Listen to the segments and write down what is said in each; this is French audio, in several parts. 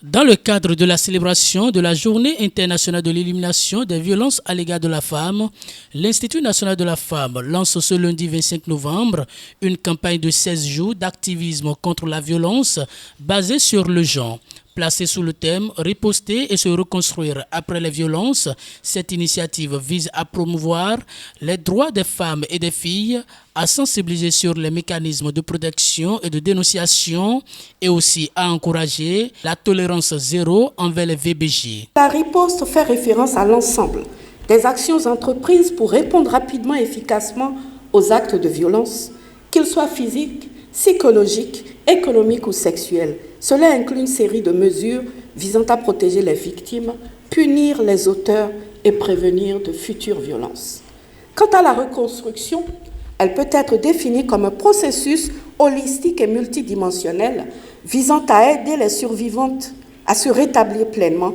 Dans le cadre de la célébration de la Journée internationale de l'élimination des violences à l'égard de la femme, l'Institut national de la femme lance ce lundi 25 novembre une campagne de 16 jours d'activisme contre la violence basée sur le genre. Placée sous le thème « Riposter et se reconstruire après les violences », cette initiative vise à promouvoir les droits des femmes et des filles, à sensibiliser sur les mécanismes de protection et de dénonciation et aussi à encourager la tolérance zéro envers les VBG. La riposte fait référence à l'ensemble des actions entreprises pour répondre rapidement et efficacement aux actes de violence, qu'ils soient physiques, psychologiques, économiques ou sexuels. Cela inclut une série de mesures visant à protéger les victimes, punir les auteurs et prévenir de futures violences. Quant à la reconstruction, elle peut être définie comme un processus holistique et multidimensionnel visant à aider les survivantes à se rétablir pleinement,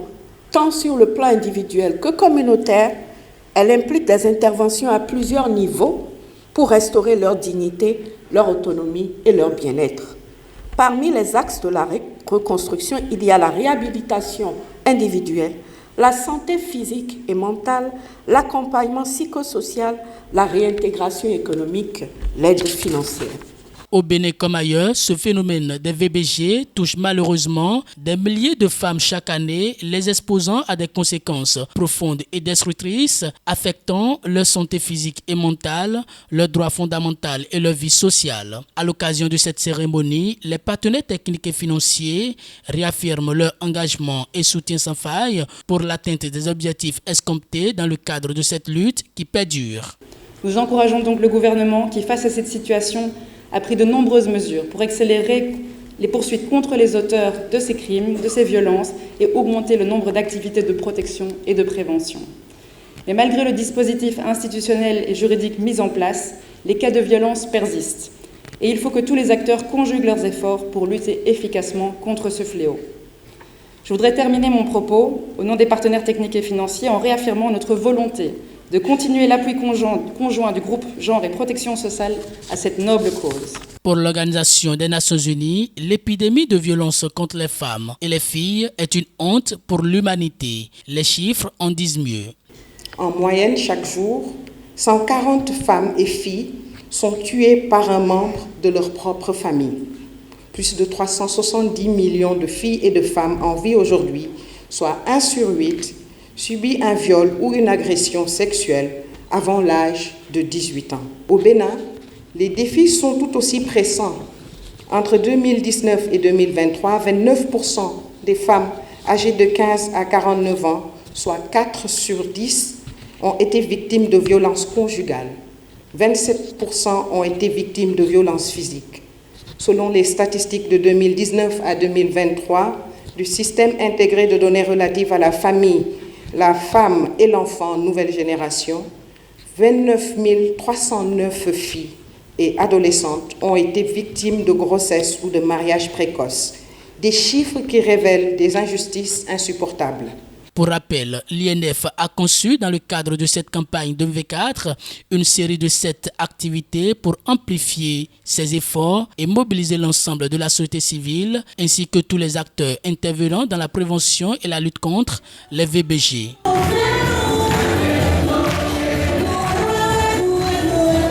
tant sur le plan individuel que communautaire. Elle implique des interventions à plusieurs niveaux pour restaurer leur dignité, leur autonomie et leur bien-être. Parmi les axes de la reconstruction, il y a la réhabilitation individuelle, la santé physique et mentale, l'accompagnement psychosocial, la réintégration économique, l'aide financière. Au Bénin comme ailleurs, ce phénomène des VBG touche malheureusement des milliers de femmes chaque année, les exposant à des conséquences profondes et destructrices, affectant leur santé physique et mentale, leurs droits fondamentaux et leur vie sociale. À l'occasion de cette cérémonie, les partenaires techniques et financiers réaffirment leur engagement et soutien sans faille pour l'atteinte des objectifs escomptés dans le cadre de cette lutte qui perdure. Nous encourageons donc le gouvernement qui, face à cette situation, a pris de nombreuses mesures pour accélérer les poursuites contre les auteurs de ces crimes, de ces violences et augmenter le nombre d'activités de protection et de prévention. Mais malgré le dispositif institutionnel et juridique mis en place, les cas de violence persistent. Et il faut que tous les acteurs conjuguent leurs efforts pour lutter efficacement contre ce fléau. Je voudrais terminer mon propos au nom des partenaires techniques et financiers en réaffirmant notre volonté de continuer l'appui conjoint du groupe Genre et Protection sociale à cette noble cause. Pour l'Organisation des Nations Unies, l'épidémie de violence contre les femmes et les filles est une honte pour l'humanité. Les chiffres en disent mieux. En moyenne, chaque jour, 140 femmes et filles sont tuées par un membre de leur propre famille. Plus de 370 millions de filles et de femmes en vie aujourd'hui, soit 1 sur 8, subit un viol ou une agression sexuelle avant l'âge de 18 ans. Au Bénin, les défis sont tout aussi pressants. Entre 2019 et 2023, 29% des femmes âgées de 15 à 49 ans, soit 4 sur 10, ont été victimes de violences conjugales. 27% ont été victimes de violences physiques. Selon les statistiques de 2019 à 2023 du système intégré de données relatives à la famille, la femme et l'enfant nouvelle génération, 29 309 filles et adolescentes ont été victimes de grossesse ou de mariage précoce, des chiffres qui révèlent des injustices insupportables. Pour rappel, l'INF a conçu dans le cadre de cette campagne 2024 une série de 7 activités pour amplifier ses efforts et mobiliser l'ensemble de la société civile ainsi que tous les acteurs intervenant dans la prévention et la lutte contre les VBG.